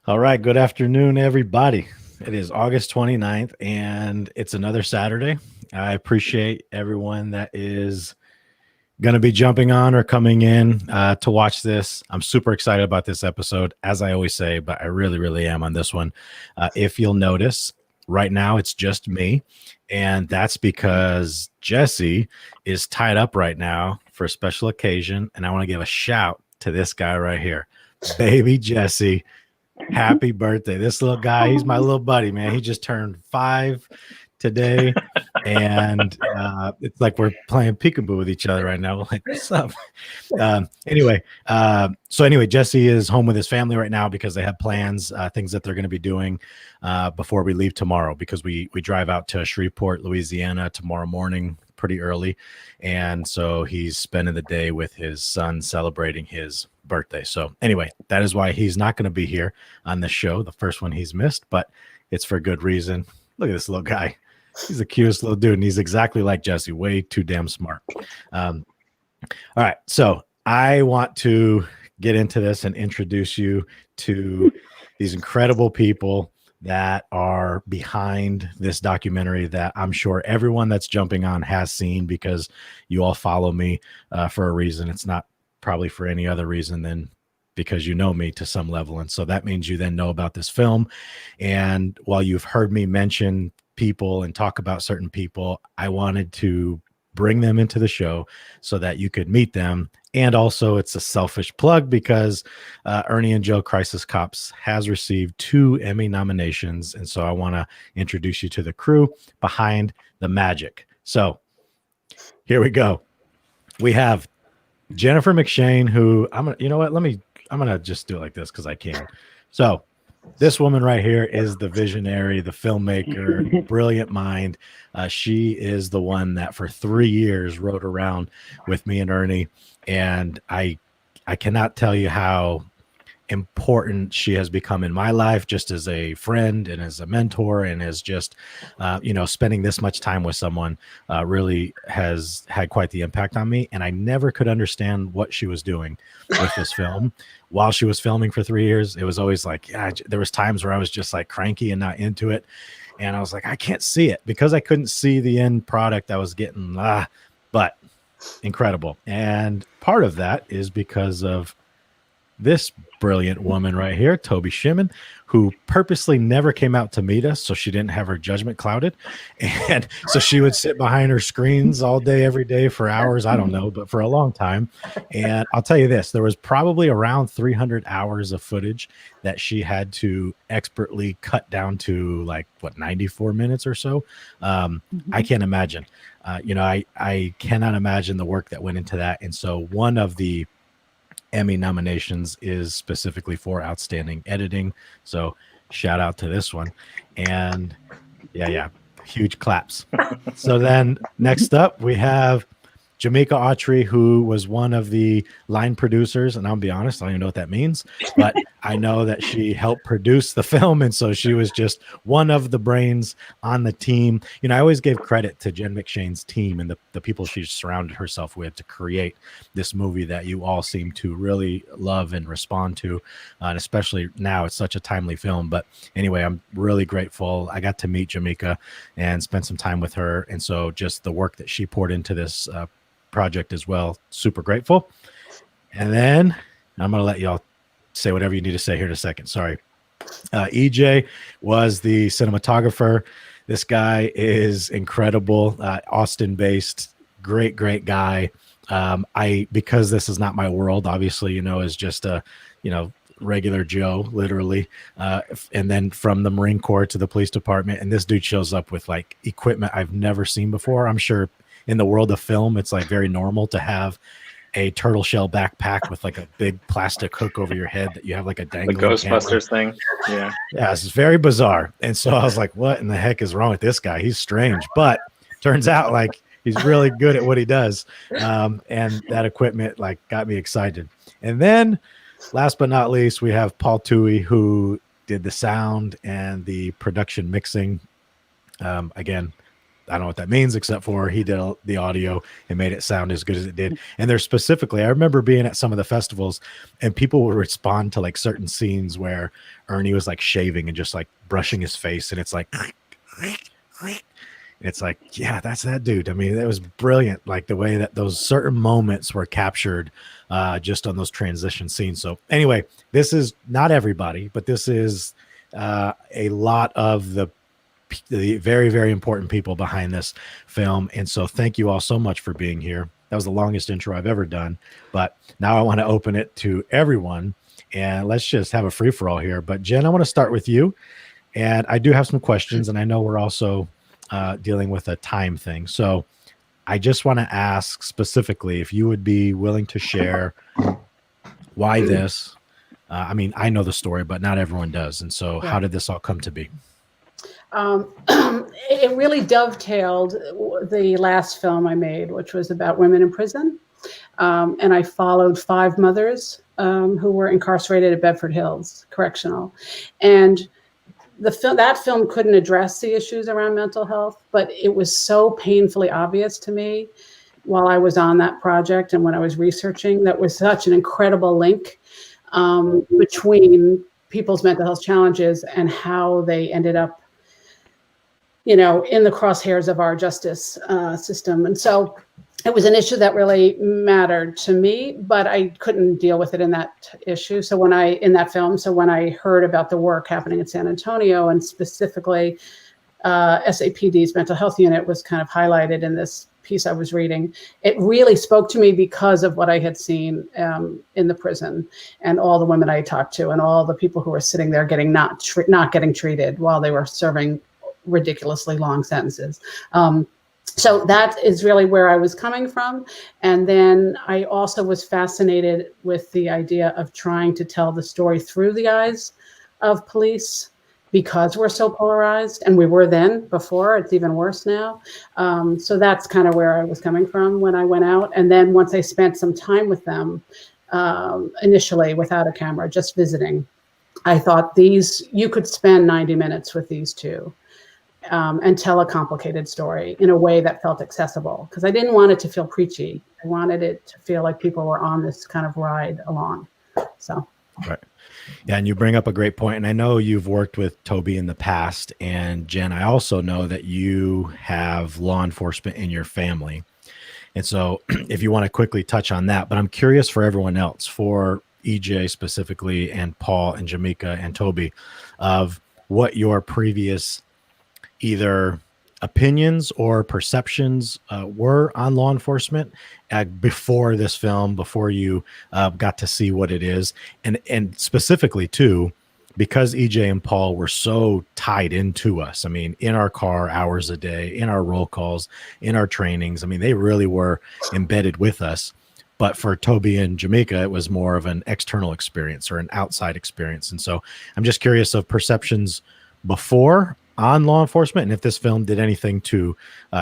All right. Good afternoon, everybody. It is August 29th, and it's another Saturday. I appreciate everyone that is going to be jumping on or coming in to watch this. I'm super excited about this episode, as I always say, but I really, really am on this one. If you'll notice, right now it's just me, and that's because Jesse is tied up right now for a special occasion, and I want to give a shout to this guy right here, baby Jesse. Happy birthday. This little guy, he's my little buddy, man. He just turned 5 today. And it's like we're playing peekaboo with each other right now. We're like, what's up? So anyway, Jesse is home with his family right now because they have plans, things that they're going to be doing before we leave tomorrow, because we drive out to Shreveport, Louisiana tomorrow morning pretty early. And so he's spending the day with his son celebrating his birthday. So anyway, that is why he's not going to be here on this show, the first one he's missed, but it's for good reason. Look at this little guy. He's the cutest little dude, and he's exactly like Jesse, way too damn smart. All right, so I want to get into this and introduce you to these incredible people that are behind this documentary that I'm sure everyone that's jumping on has seen, because you all follow me for a reason. It's not probably for any other reason than because you know me to some level. And so that means you then know about this film. And while you've heard me mention people and talk about certain people, I wanted to bring them into the show so that you could meet them. And also, it's a selfish plug because Ernie Joe Crisis Cops has received 2 Emmy nominations. And so I want to introduce you to the crew behind the magic. So here we go. We have Jenifer McShane, who I'm gonna just do it like this because I can. So this woman right here is the visionary, the filmmaker, brilliant mind. She is the one that for 3 years rode around with me and Ernie, and I cannot tell you how important she has become in my life, just as a friend and as a mentor, and as just spending this much time with someone really has had quite the impact on me. And I never could understand what she was doing with this film while she was filming for 3 years. It was always like, there was times where I was just like cranky and not into it, and I was like, I can't see it, because I couldn't see the end product. I was getting but incredible. And part of that is because of this brilliant woman right here, Toby Shimin, who purposely never came out to meet us so she didn't have her judgment clouded. And so she would sit behind her screens all day, every day for hours. I don't know, but for a long time. And I'll tell you this, there was probably around 300 hours of footage that she had to expertly cut down to 94 minutes or so. I can't imagine. I cannot imagine the work that went into that. And so one of the Emmy nominations is specifically for outstanding editing. So shout out to this one. And yeah, huge claps. So then next up we have Jameka Autry, who was one of the line producers. And I'll be honest, I don't even know what that means, but I know that she helped produce the film. And so she was just one of the brains on the team. I always gave credit to Jen McShane's team and the people she surrounded herself with to create this movie that you all seem to really love and respond to. And especially now, it's such a timely film. But anyway, I'm really grateful. I got to meet Jameka and spend some time with her. And so just the work that she poured into this project as well, super grateful. And then I'm going to let y'all say whatever you need to say here in a second. Sorry. EJ was the cinematographer. This guy is incredible. Austin based, great guy. Because this is not my world, obviously, is just a, regular Joe, literally. And then from the Marine Corps to the police department. And this dude shows up with equipment I've never seen before. I'm sure in the world of film, it's very normal to have a turtle shell backpack with a big plastic hook over your head that you have a dangling the Ghostbusters thing. Yeah, this is very bizarre. And so I was like, what in the heck is wrong with this guy? He's strange, but turns out he's really good at what he does. And that equipment got me excited. And then last but not least, we have Paul Toohey, who did the sound and the production mixing. Again, I don't know what that means, except for he did the audio and made it sound as good as it did. And there's specifically, I remember being at some of the festivals and people would respond to like certain scenes where Ernie was like shaving and just like brushing his face. And it's like, it's like, yeah, that's that dude. I mean, it was brilliant. Like the way that those certain moments were captured just on those transition scenes. So anyway, this is not everybody, but this is a lot of the very, very important people behind this film. And so thank you all so much for being here. That was the longest intro I've ever done, but now I want to open it to everyone and let's just have a free for all here. But Jen, I want to start with you. And I do have some questions, and I know we're also dealing with a time thing. So I just want to ask specifically if you would be willing to share why this. I mean, I know the story, but not everyone does. And so how did this all come to be? It really dovetailed the last film I made, which was about women in prison. And I followed 5 mothers who were incarcerated at Bedford Hills Correctional. And that film couldn't address the issues around mental health, but it was so painfully obvious to me while I was on that project and when I was researching. That was such an incredible link between people's mental health challenges and how they ended up, you know, in the crosshairs of our justice system. And so it was an issue that really mattered to me, but I couldn't deal with it in that issue. So in that film, when I heard about the work happening in San Antonio, and specifically SAPD's mental health unit was kind of highlighted in this piece I was reading, it really spoke to me because of what I had seen in the prison and all the women I talked to and all the people who were sitting there not getting treated while they were serving ridiculously long sentences. So that is really where I was coming from. And then I also was fascinated with the idea of trying to tell the story through the eyes of police, because we're so polarized, and we were then before. It's even worse now. So that's kind of where I was coming from when I went out. And then once I spent some time with them, initially without a camera, just visiting, I thought you could spend 90 minutes with these two. And tell a complicated story in a way that felt accessible, because I didn't want it to feel preachy. I wanted it to feel like people were on this kind of ride along. So, right. Yeah. And you bring up a great point. And I know you've worked with Toby in the past, and Jen, I also know that you have law enforcement in your family. And so if you want to quickly touch on that, but I'm curious for everyone else, for EJ specifically, and Paul and Jameka and Toby, of what your previous either opinions or perceptions were on law enforcement before this film, before you got to see what it is. And specifically too, because EJ and Paul were so tied into us. I mean, in our car hours a day, in our roll calls, in our trainings. I mean, they really were embedded with us. But for Toby and Jameka, it was more of an external experience or an outside experience. And so I'm just curious of perceptions before on law enforcement, and if this film did anything to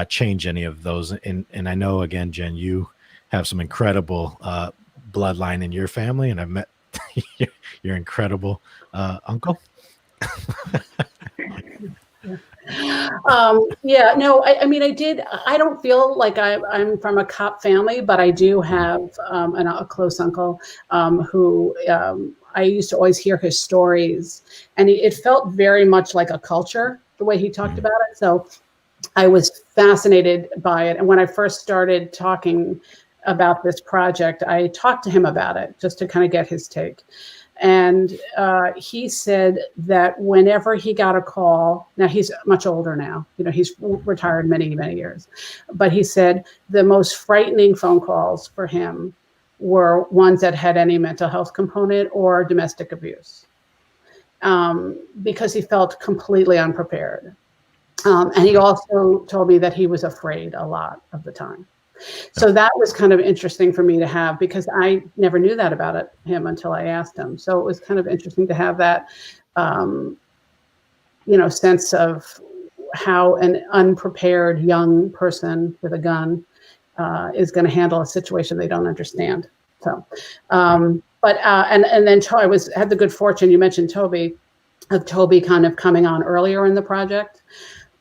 change any of those. And I know, again, Jen, you have some incredible bloodline in your family, and I've met your incredible uncle. I mean, I don't feel like I'm from a cop family, but I do have a close uncle who I used to always hear his stories, and it felt very much like a culture, the way he talked about it. So I was fascinated by it. And when I first started talking about this project, I talked to him about it just to kind of get his take. And he said that whenever he got a call, now he's much older now, you know, he's retired many, many years, but he said the most frightening phone calls for him were ones that had any mental health component or domestic abuse, because he felt completely unprepared. And he also told me that he was afraid a lot of the time. So that was kind of interesting for me to have, because I never knew that about him until I asked him. So it was kind of interesting to have that, sense of how an unprepared young person with a gun is going to handle a situation they don't understand. So, and then I had the good fortune, you mentioned Toby, of Toby kind of coming on earlier in the project.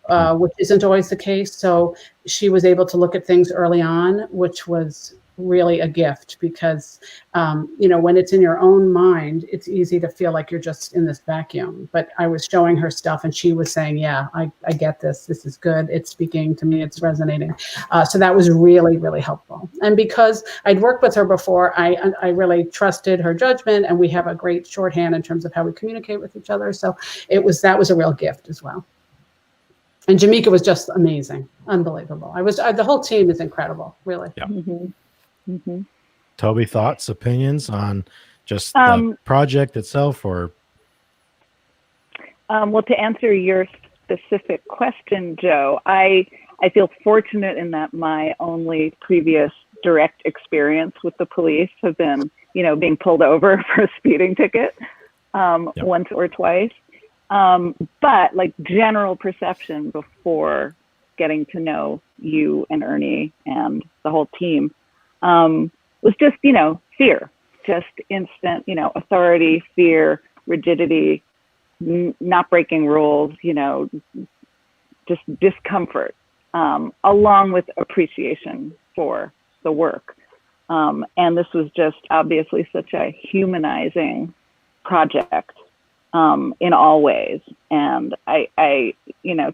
which isn't always the case. So she was able to look at things early on, which was really a gift because, when it's in your own mind, it's easy to feel like you're just in this vacuum. But I was showing her stuff and she was saying, yeah, I get this. This is good. It's speaking to me. It's resonating. So that was really, really helpful. And because I'd worked with her before, I really trusted her judgment, and we have a great shorthand in terms of how we communicate with each other. So that was a real gift as well. And Jameka was just amazing, unbelievable. The whole team is incredible, really. Yeah. Mm-hmm. Toby, thoughts, opinions on just the project itself, or? Well, to answer your specific question, Joe, I feel fortunate in that my only previous direct experience with the police have been, being pulled over for a speeding ticket once or twice. But like general perception before getting to know you and Ernie and the whole team was just, fear, just instant, authority, fear, rigidity, not breaking rules, just discomfort, along with appreciation for the work. And this was just obviously such a humanizing project in all ways. And I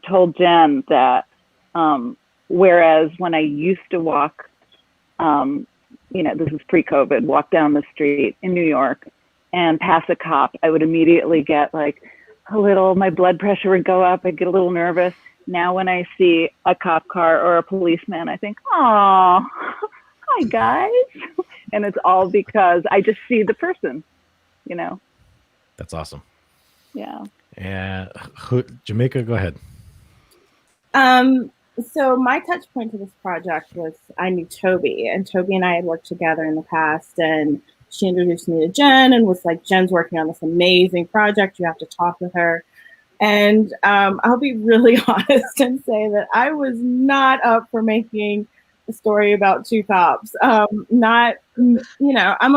told Jen that whereas when I used to walk, this is pre-COVID, walk down the street in New York and pass a cop, I would immediately get like my blood pressure would go up. I'd get a little nervous. Now when I see a cop car or a policeman, I think, oh, hi guys. And it's all because I just see the person, That's awesome. Yeah. And Jameka, go ahead. So my touch point to this project was I knew Toby, and Toby and I had worked together in the past, and she introduced me to Jen and was like, Jen's working on this amazing project. You have to talk with her. And I'll be really honest and say that I was not up for making a story about two cops. I'm a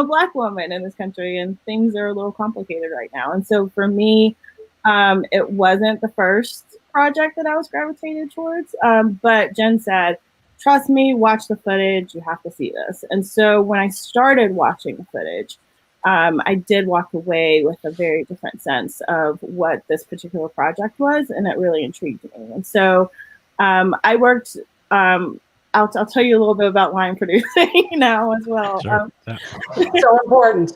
Black woman in this country, and things are a little complicated right now. And so for me, it wasn't the first project that I was gravitated towards. But Jen said, trust me, watch the footage. You have to see this. And so when I started watching the footage, I did walk away with a very different sense of what this particular project was, and it really intrigued me. And so I worked, I'll tell you a little bit about line producing now as well. Sure. So important.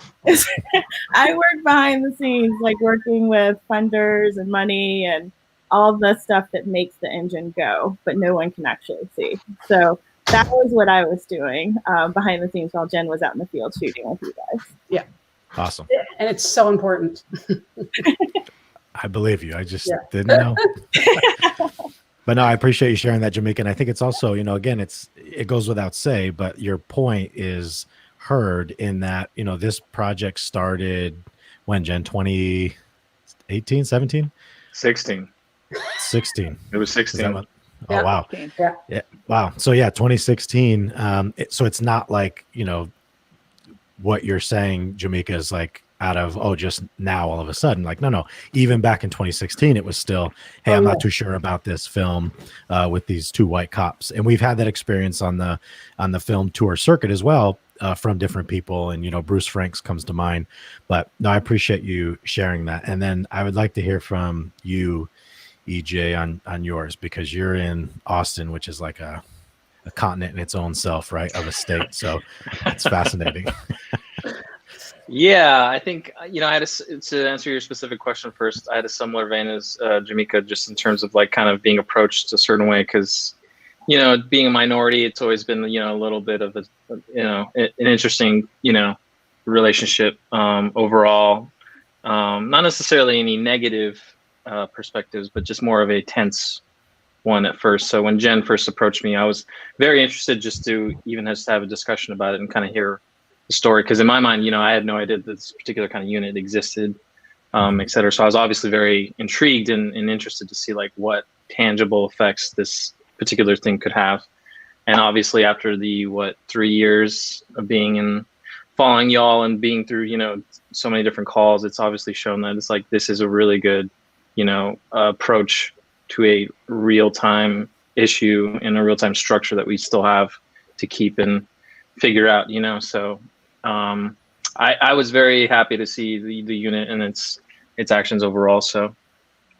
I work behind the scenes, like working with funders and money and all the stuff that makes the engine go, but no one can actually see. So that was what I was doing behind the scenes while Jen was out in the field shooting with you guys. Yeah. Awesome. And it's so important. I believe you. I just didn't know. But no, I appreciate you sharing that, Jameka. And I think it's also, again, it goes without say, but your point is heard in that, this project started when, Jen, 2018, 17? 16. 16. It was 16. Oh, wow. Yeah. Wow. So 2016. So it's not like, what you're saying, Jameka, is like out of, just now all of a sudden, like, no, even back in 2016, it was still, hey, I'm not too sure about this film with these two white cops. And we've had that experience on the film tour circuit as well from different people. And, Bruce Franks comes to mind, but no, I appreciate you sharing that. And then I would like to hear from you, EJ, on yours, because you're in Austin, which is like a continent in its own self, right? Of a state. So it's fascinating. Yeah, I think, I had to answer your specific question first. I had a similar vein as Jameka, just in terms of like kind of being approached a certain way, because, being a minority, it's always been, a little bit of an interesting, relationship overall. Not necessarily any negative perspectives, but just more of a tense one at first. So when Jen first approached me, I was very interested just to have a discussion about it and kind of hear the story. Because in my mind, I had no idea that this particular kind of unit existed, et cetera. So I was obviously very intrigued and interested to see like what tangible effects this particular thing could have. And obviously after the 3 years of following y'all and being through, so many different calls, it's obviously shown that it's like, this is a really good, approach to a real-time issue and a real-time structure that we still have to keep and figure out, you know. So I was very happy to see the unit and its actions overall. So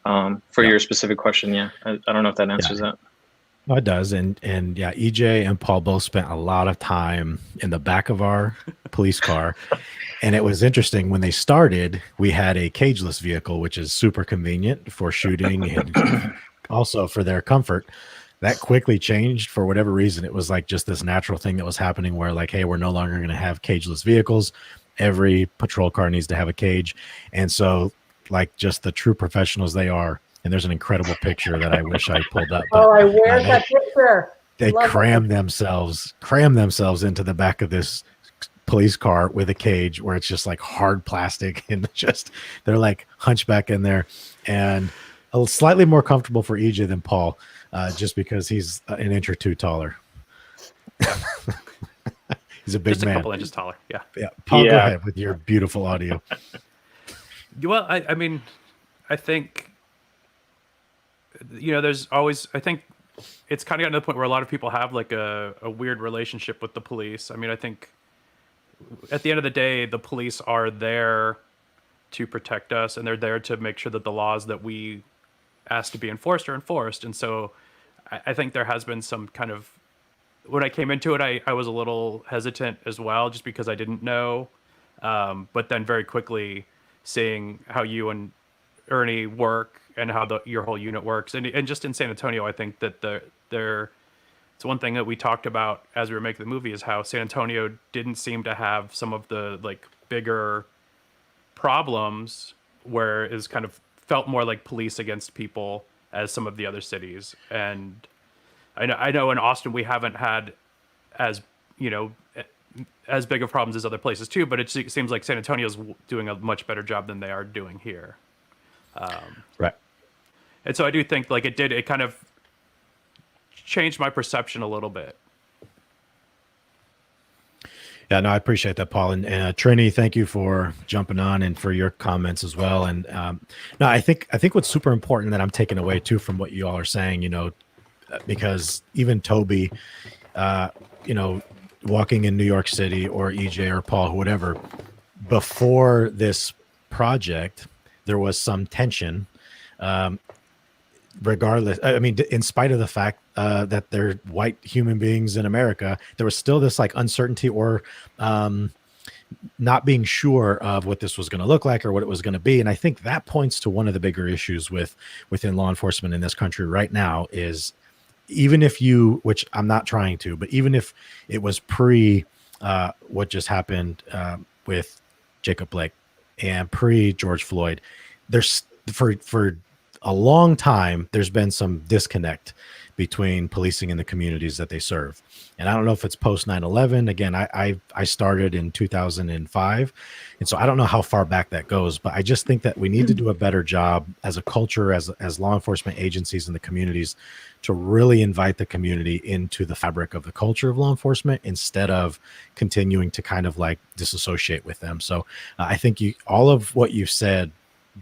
for your specific question, yeah, I don't know if that answers that. No, it does. And yeah, EJ and Paul both spent a lot of time in the back of our police car. And it was interesting when they started, we had a cageless vehicle, which is super convenient for shooting and also for their comfort. That quickly changed for whatever reason. It was like just this natural thing that was happening where like, hey, we're no longer going to have cageless vehicles. Every patrol car needs to have a cage. And so like just the true professionals they are. And there's an incredible picture that I wish I pulled up. But, where's that picture? They cram themselves into the back of this police car with a cage where it's just like hard plastic and just they're like hunchback in there, and slightly more comfortable for EJ than Paul, just because he's an inch or two taller. He's a big just man. A couple inches taller. Yeah. Paul, go ahead with your beautiful audio. Well, I mean, I think, you know, there's always, I think it's kind of gotten to the point where a lot of people have like a weird relationship with the police. I mean, I think at the end of the day, the police are there to protect us, and they're there to make sure that the laws that we ask to be enforced are enforced. And so I think there has been some kind of, when I came into it, I was a little hesitant as well, just because I didn't know. But then very quickly seeing how you and Ernie work and how your whole unit works, and just in San Antonio, I think that it's one thing that we talked about as we were making the movie is how San Antonio didn't seem to have some of the like bigger problems where it's kind of felt more like police against people as some of the other cities. And I know in Austin we haven't had as, you know, as big of problems as other places too, but it seems like San Antonio's doing a much better job than they are doing here. Right. And so I do think like it kind of changed my perception a little bit. Yeah, no, I appreciate that, Paul. And Trini, thank you for jumping on and for your comments as well. And no, I think what's super important that I'm taking away too from what you all are saying, you know, because even Toby, you know, walking in New York City, or EJ or Paul, whatever, before this project, there was some tension. Regardless, I mean, in spite of the fact that they're white human beings in America, there was still this like uncertainty or not being sure of what this was going to look like or what it was going to be. And I think that points to one of the bigger issues within law enforcement in this country right now is, even if you, which I'm not trying to, but even if it was pre what just happened with Jacob Blake and pre George Floyd, there's for a long time, there's been some disconnect between policing and the communities that they serve. And I don't know if it's post 9/11. Again, I started in 2005. And so I don't know how far back that goes, but I just think that we need to do a better job as a culture, as law enforcement agencies in the communities, to really invite the community into the fabric of the culture of law enforcement instead of continuing to kind of like disassociate with them. So I think all of what you've said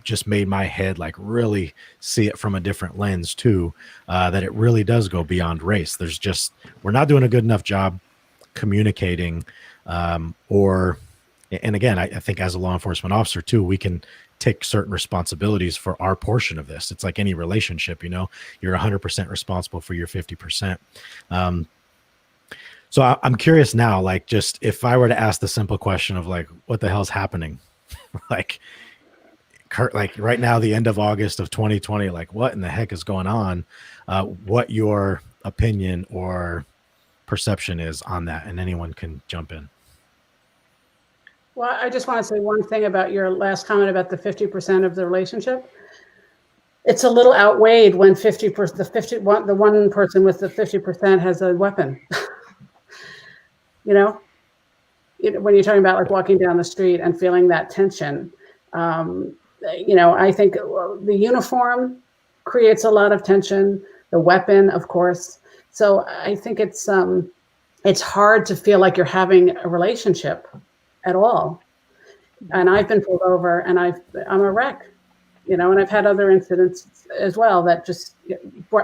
just made my head like really see it from a different lens too, that it really does go beyond race. We're not doing a good enough job communicating, and again, I think as a law enforcement officer too, we can take certain responsibilities for our portion of this. It's like any relationship, you know, you're 100% responsible for your 50%. So I'm curious now, like, just if I were to ask the simple question of like, what the hell's happening? like right now, the end of August of 2020, like what in the heck is going on? What your opinion or perception is on that, and anyone can jump in. Well, I just want to say one thing about your last comment about the 50% of the relationship. It's a little outweighed when the one person with the 50% has a weapon. you know, when you're talking about like walking down the street and feeling that tension. You know, I think the uniform creates a lot of tension, the weapon, of course. So I think it's hard to feel like you're having a relationship at all. And I've been pulled over and I'm a wreck. and I've had other incidents as well that just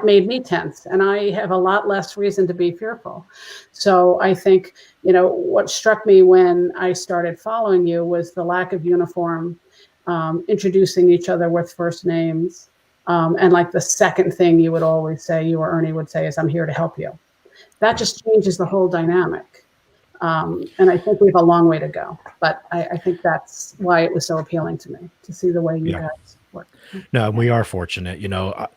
made me tense, and I have a lot less reason to be fearful. So I think, what struck me when I started following you was the lack of uniform, introducing each other with first names. And like the second thing you would always say, you or Ernie would say, is, "I'm here to help you." That just changes the whole dynamic. And I think we have a long way to go, but I think that's why it was so appealing to me, to see the way you guys work. No, we are fortunate.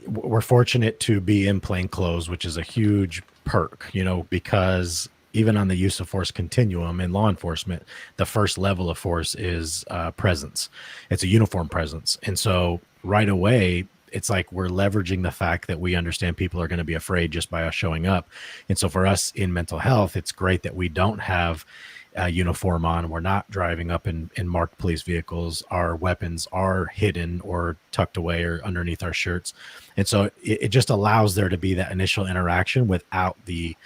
We're fortunate to be in plain clothes, which is a huge perk, because even on the use of force continuum in law enforcement, the first level of force is presence. It's a uniform presence. And so right away, it's like we're leveraging the fact that we understand people are going to be afraid just by us showing up. And so for us in mental health, it's great that we don't have a uniform on. We're not driving up in marked police vehicles. Our weapons are hidden or tucked away or underneath our shirts. And so it just allows there to be that initial interaction without the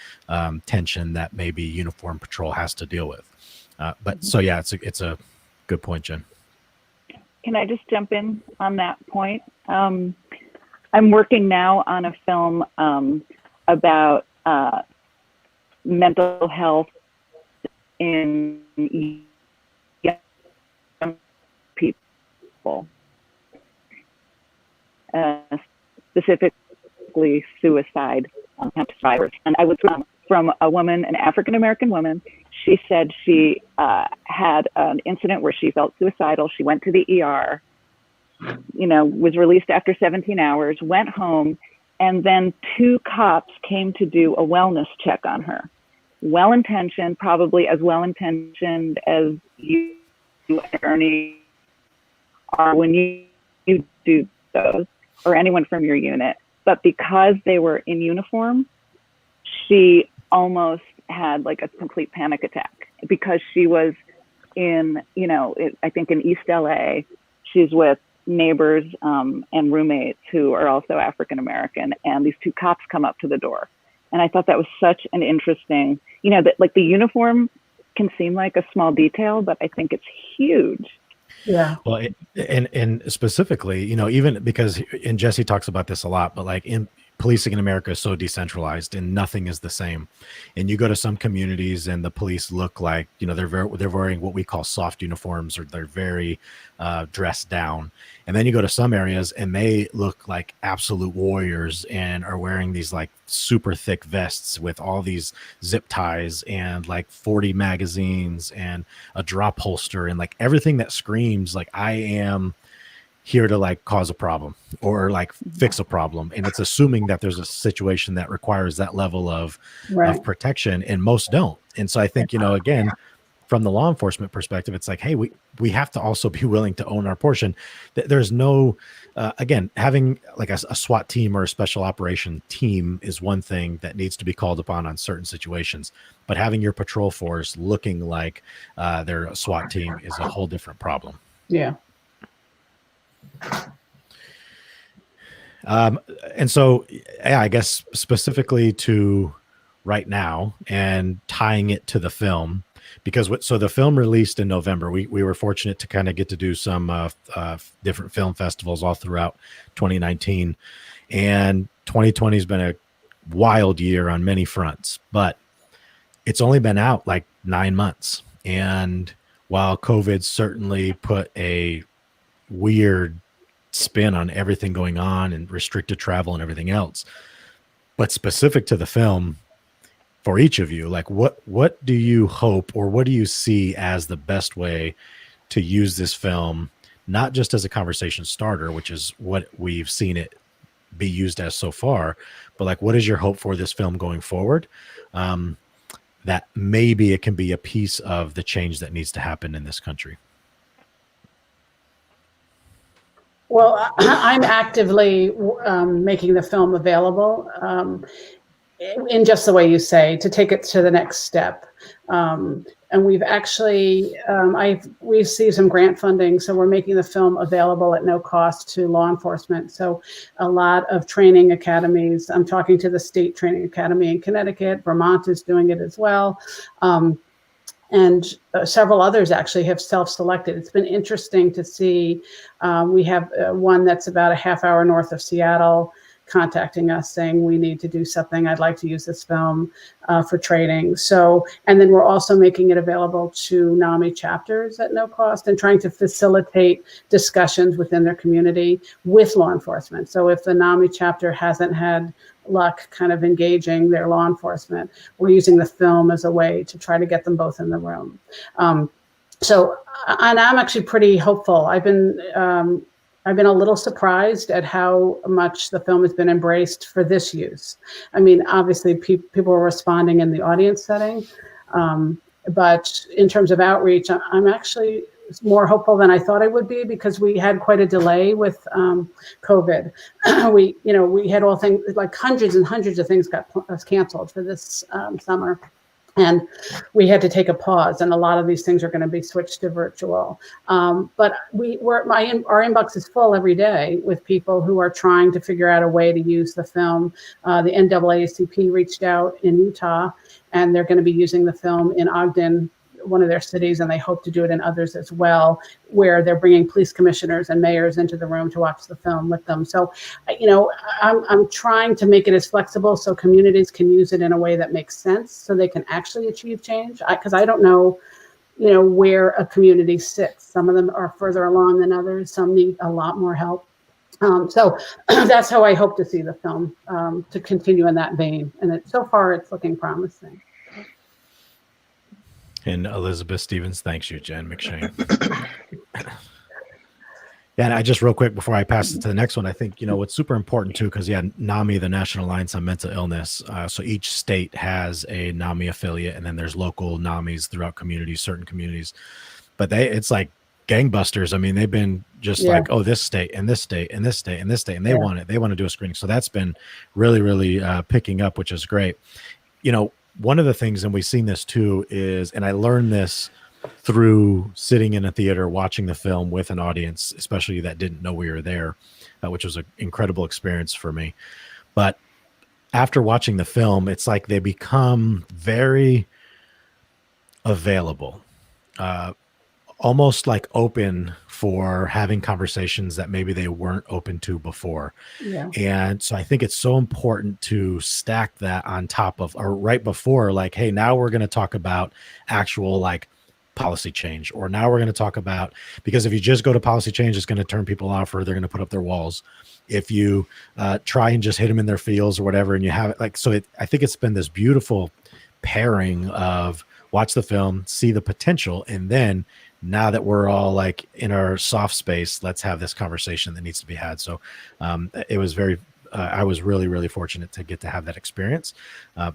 tension that maybe uniform patrol has to deal with. But so, yeah, it's a good point, Jen. Can I just jump in on that point? I'm working now on a film about mental health in young people, specifically suicide survivors. And I was from a woman, an African-American woman. She said she had an incident where she felt suicidal. She went to the ER, was released after 17 hours, went home, and then 2 cops came to do a wellness check on her. Well-intentioned, probably as well-intentioned as you, Ernie, are when you do those, or anyone from your unit. But because they were in uniform, she almost had like a complete panic attack because she was in, I think in East LA. She's with neighbors and roommates who are also African-American, and these 2 cops come up to the door. And I thought that was such an interesting, that like the uniform can seem like a small detail, but I think it's huge. Yeah. Well, and specifically, even because, and Jesse talks about this a lot, but like in policing in America is so decentralized and nothing is the same. And you go to some communities and the police look like, they're wearing what we call soft uniforms, or they're very dressed down. And then you go to some areas and they look like absolute warriors and are wearing these like super thick vests with all these zip ties and like 40 magazines and a drop holster and like everything that screams like I am here to like cause a problem or like fix a problem. And it's assuming that there's a situation that requires that level of protection, and most don't. And so I think, again, from the law enforcement perspective, it's like, hey, we have to also be willing to own our portion. There's no, again, having like a SWAT team or a special operation team is one thing that needs to be called upon on certain situations, but having your patrol force looking like they're a SWAT team is a whole different problem. Yeah. And so, yeah, I guess specifically to right now and tying it to the film, because so the film released in November. We were fortunate to kind of get to do some different film festivals all throughout 2019, and 2020 has been a wild year on many fronts, but it's only been out like 9 months. And while COVID certainly put a weird spin on everything going on and restricted travel and everything else, but specific to the film, for each of you, like what do you hope, or what do you see as the best way to use this film, not just as a conversation starter, which is what we've seen it be used as so far, but like what is your hope for this film going forward, that maybe it can be a piece of the change that needs to happen in this country? Well, I'm actively making the film available in just the way you say, to take it to the next step. And we've actually, we received some grant funding, so we're making the film available at no cost to law enforcement. So a lot of training academies, I'm talking to the State Training Academy in Connecticut, Vermont is doing it as well. and several others actually have self-selected. It's been interesting to see. We have one that's about a half hour north of Seattle contacting us saying we need to do something. I'd like to use this film for trading. So, and then we're also making it available to NAMI chapters at no cost and trying to facilitate discussions within their community with law enforcement. So if the NAMI chapter hasn't had luck kind of engaging their law enforcement, we're using the film as a way to try to get them both in the room. So, and I'm actually pretty hopeful. I've been a little surprised at how much the film has been embraced for this use. I mean, obviously people are responding in the audience setting, but in terms of outreach, I'm actually more hopeful than I thought I would be, because we had quite a delay with COVID. we had all things, like hundreds and hundreds of things got canceled for this summer. And we had to take a pause, and a lot of these things are going to be switched to virtual. But our inbox is full every day with people who are trying to figure out a way to use the film. The NAACP reached out in Utah, and they're going to be using the film in Ogden, one of their cities, and they hope to do it in others as well, where they're bringing police commissioners and mayors into the room to watch the film with them. So, I'm trying to make it as flexible so communities can use it in a way that makes sense, so they can actually achieve change. Because I don't know, where a community sits. Some of them are further along than others. Some need a lot more help. So that's how I hope to see the film, to continue in that vein. And so far, it's looking promising. And Elizabeth Stevens, thanks you, Jen McShane. Yeah, and I just real quick before I pass it to the next one, I think, what's super important too, because NAMI, the National Alliance on Mental Illness, so each state has a NAMI affiliate, and then there's local NAMIs throughout communities, certain communities. But it's like gangbusters. I mean, they've been just like, oh, this state and this state and this state and this state, and they want to do a screening. So that's been really, really picking up, which is great. One of the things, and we've seen this too, is, and I learned this through sitting in a theater watching the film with an audience, especially that didn't know we were there, which was an incredible experience for me. But after watching the film, it's like they become very available, almost like open for having conversations that maybe they weren't open to before. Yeah. And so I think it's so important to stack that on top of, or right before, like, hey, now we're going to talk about actual like policy change, or now we're going to talk about, because if you just go to policy change, it's going to turn people off, or they're going to put up their walls. If you try and just hit them in their feels or whatever, and you have it like, so I think it's been this beautiful pairing of watch the film, see the potential, and then now that we're all like in our soft space, let's have this conversation that needs to be had. So it was I was really, really fortunate to get to have that experience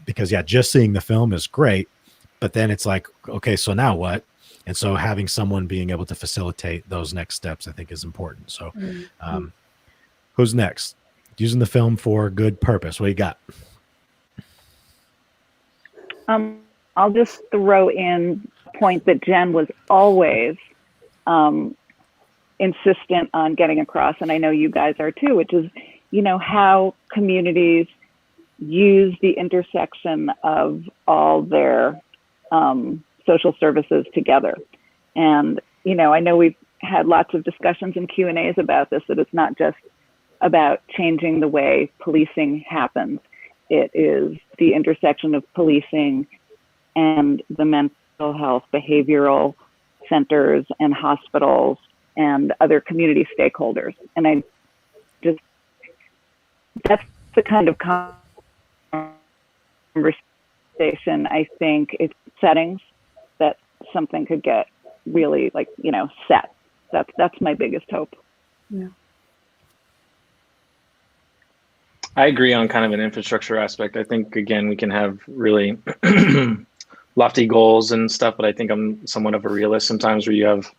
because just seeing the film is great, but then it's like, okay, so now what? And so having someone being able to facilitate those next steps, I think is important. So who's next? Using the film for good purpose. What do you got? I'll just throw in a point that Jen was always insistent on getting across, and I know you guys are too, which is, how communities use the intersection of all their social services together. And, I know we've had lots of discussions and Q&As about this, that it's not just about changing the way policing happens. It is the intersection of policing and the mental health, behavioral centers and hospitals and other community stakeholders. And that's the kind of conversation, I think, it's settings that something could get really set. That's my biggest hope. Yeah. I agree on kind of an infrastructure aspect. I think, again, we can have really lofty goals and stuff, but I think I'm somewhat of a realist sometimes, where you have,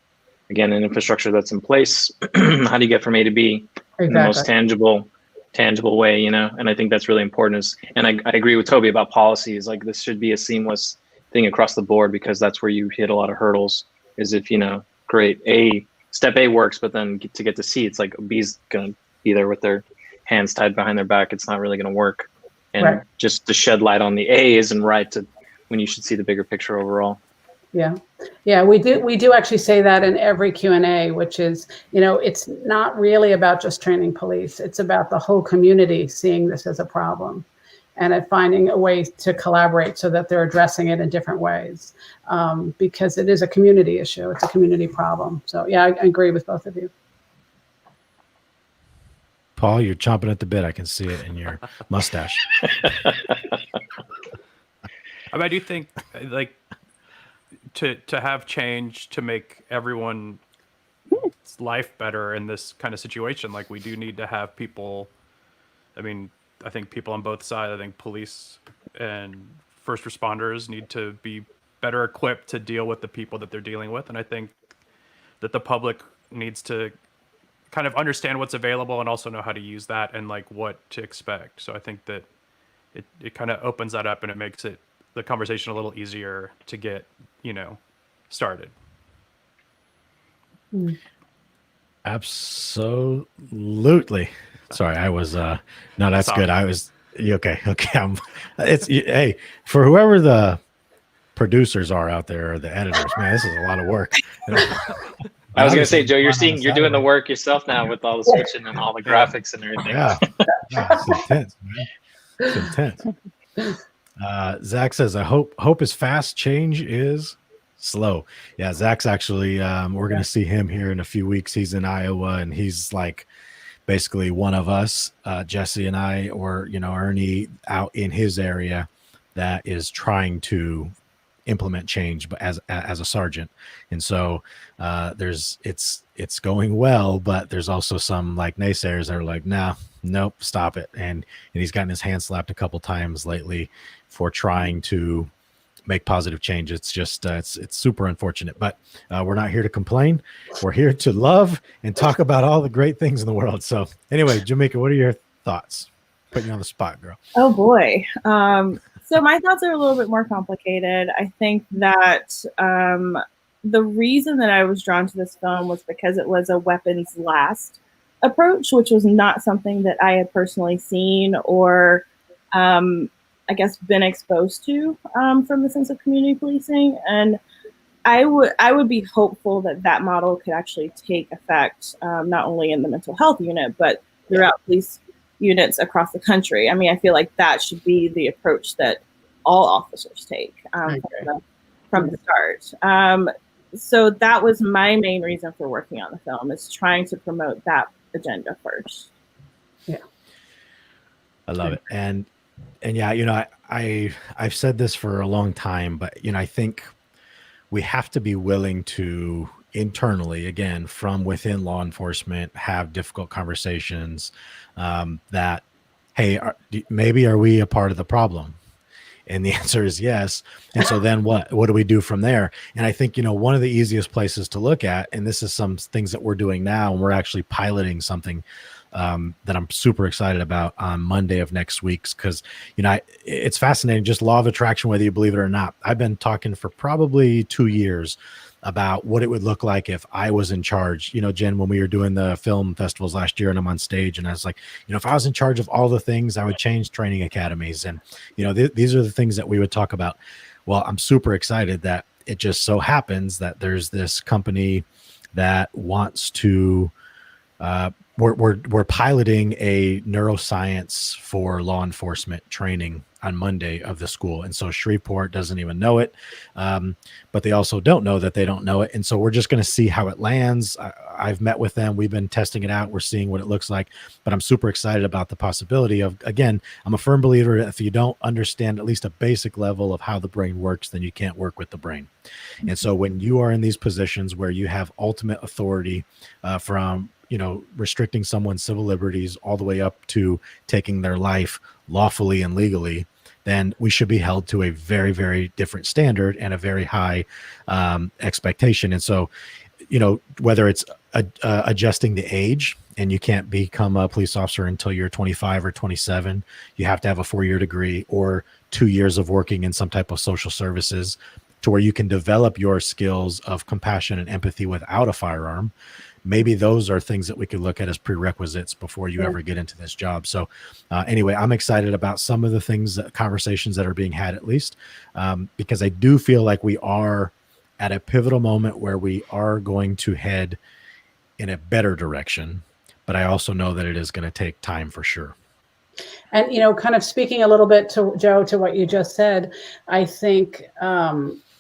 again, an infrastructure that's in place. How do you get from A to B in the most tangible way, And I think that's really important. And I agree with Toby about policies. Like, this should be a seamless thing across the board, because that's where you hit a lot of hurdles. Is if, great, step A works, but then to get to C, it's like B's going to be there with their hands tied behind their back. It's not really going to work. And just to shed light on the A isn't right when you should see the bigger picture overall. Yeah, we do actually say that in every Q&A, which is, it's not really about just training police. It's about the whole community seeing this as a problem and at finding a way to collaborate so that they're addressing it in different ways, because it is a community issue. It's a community problem. So yeah, I agree with both of you. Paul, you're chomping at the bit. I can see it in your mustache. I do think, like, to have change to make everyone's life better in this kind of situation, like, we do need to have people. I mean, I think people on both sides, I think police and first responders need to be better equipped to deal with the people that they're dealing with. And I think that the public needs to kind of understand what's available and also know how to use that and like what to expect. So I think that it kind of opens that up and it makes the conversation a little easier to get, started. Absolutely. Sorry, I was no, that's good. I was okay. Hey, for whoever the producers are out there or the editors, man, this is a lot of work. I was gonna say, Joe, you're doing the work yourself now with all the switching and all the graphics and everything. Yeah, it's intense, man. It's intense. Zach says, "I hope is fast, change is slow." Yeah, Zach's actually. We're gonna see him here in a few weeks. He's in Iowa, and he's like basically one of us, Jesse and I, or Ernie out in his area that is trying to implement change, but as a sergeant. And so it's going well, but there's also some like naysayers that are like, nope, stop it. And he's gotten his hand slapped a couple times lately for trying to make positive change. It's just it's super unfortunate, but we're not here to complain. We're here to love and talk about all the great things in the world. So anyway, Jameka, what are your thoughts? Putting you on the spot, girl. Oh boy. So my thoughts are a little bit more complicated. I think that the reason that I was drawn to this film was because it was a weapons last approach, which was not something that I had personally seen or I guess been exposed to from the sense of community policing. And I would be hopeful that model could actually take effect not only in the mental health unit, but throughout police units across the country. I mean, I feel like that should be the approach that all officers take from the start. So that was my main reason for working on the film, is trying to promote that agenda first. Yeah, I love it. And yeah, I've said this for a long time, but I think we have to be willing to internally, again, from within law enforcement, have difficult conversations that, hey, maybe are we a part of the problem? And the answer is yes. And so then what do we do from there? And I think, one of the easiest places to look at, and this is some things that we're doing now, and we're actually piloting something that I'm super excited about on Monday of next week, because, it's fascinating, just law of attraction, whether you believe it or not. I've been talking for probably 2 years about what it would look like if I was in charge. Jen, when we were doing the film festivals last year and I'm on stage, and I was like, if I was in charge of all the things, I would change training academies. And, these are the things that we would talk about. Well, I'm super excited that it just so happens that there's this company that wants to, we're piloting a neuroscience for law enforcement training on Monday of the school. And so Shreveport doesn't even know it, but they also don't know that they don't know it. And so we're just going to see how it lands. I've met with them. We've been testing it out. We're seeing what it looks like, but I'm super excited about the possibility of, again, I'm a firm believer that if you don't understand at least a basic level of how the brain works, then you can't work with the brain. And so when you are in these positions where you have ultimate authority from, restricting someone's civil liberties all the way up to taking their life lawfully and legally, then we should be held to a very, very different standard and a very high expectation. And so, whether it's adjusting the age, and you can't become a police officer until you're 25 or 27, you have to have a 4-year degree or 2 years of working in some type of social services to where you can develop your skills of compassion and empathy without a firearm. Maybe those are things that we could look at as prerequisites before you ever get into this job. So anyway, I'm excited about some of the things, conversations that are being had, at least, because I do feel like we are at a pivotal moment where we are going to head in a better direction, but I also know that it is going to take time for sure. And, kind of speaking a little bit to Joe, to what you just said, I think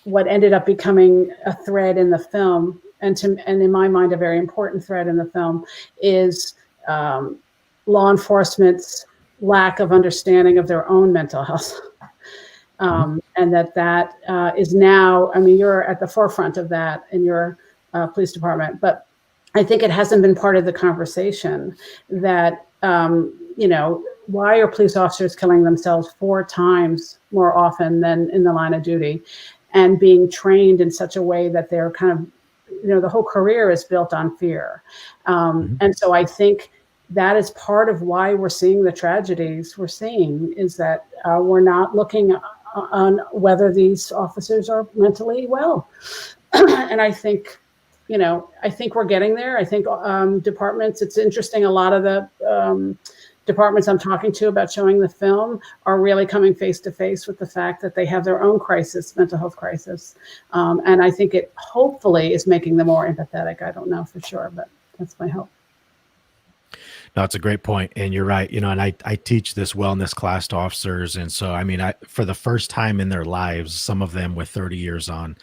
what ended up becoming a thread in the film, and in my mind, a very important thread in the film, is law enforcement's lack of understanding of their own mental health. And that is now, I mean, you're at the forefront of that in your police department, but I think it hasn't been part of the conversation that, why are police officers killing themselves 4 times more often than in the line of duty, and being trained in such a way that they're kind of, the whole career is built on fear. And so I think that is part of why we're seeing the tragedies we're seeing, is that we're not looking on whether these officers are mentally well. And I think, we're getting there. I think departments, it's interesting, a lot of the departments I'm talking to about showing the film are really coming face to face with the fact that they have their own crisis, mental health crisis. And I think it hopefully is making them more empathetic. I don't know for sure, but that's my hope. No, it's a great point. And you're right. And I teach this wellness class to officers. And so, I mean, for the first time in their lives, some of them with 30 years on,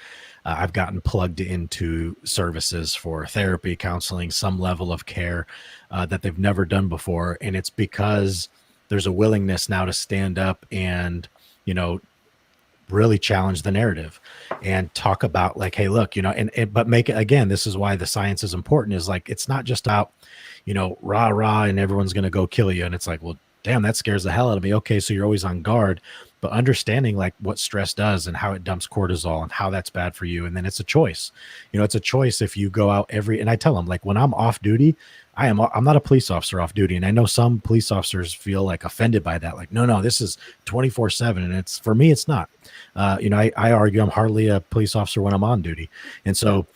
I've gotten plugged into services for therapy, counseling, some level of care that they've never done before. And it's because there's a willingness now to stand up and, really challenge the narrative and talk about like, hey, look, but make it, again, this is why the science is important, is like, it's not just out, rah, rah, and everyone's going to go kill you. And it's like, well, damn, that scares the hell out of me. Okay. So you're always on guard, but understanding like what stress does and how it dumps cortisol and how that's bad for you. And then it's a choice, it's a choice. If you go out and I tell them, like, when I'm off duty, I'm not a police officer off duty. And I know some police officers feel like offended by that. Like, no, this is 24/7. And for me, it's not. I argue I'm hardly a police officer when I'm on duty. And so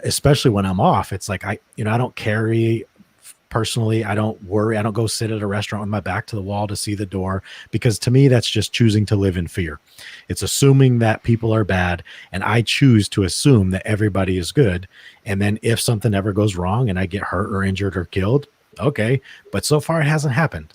especially when I'm off, it's like, I don't carry personally. I don't worry. I don't go sit at a restaurant with my back to the wall to see the door, because to me, that's just choosing to live in fear. It's assuming that people are bad, and I choose to assume that everybody is good. And then if something ever goes wrong and I get hurt or injured or killed, okay. But so far it hasn't happened.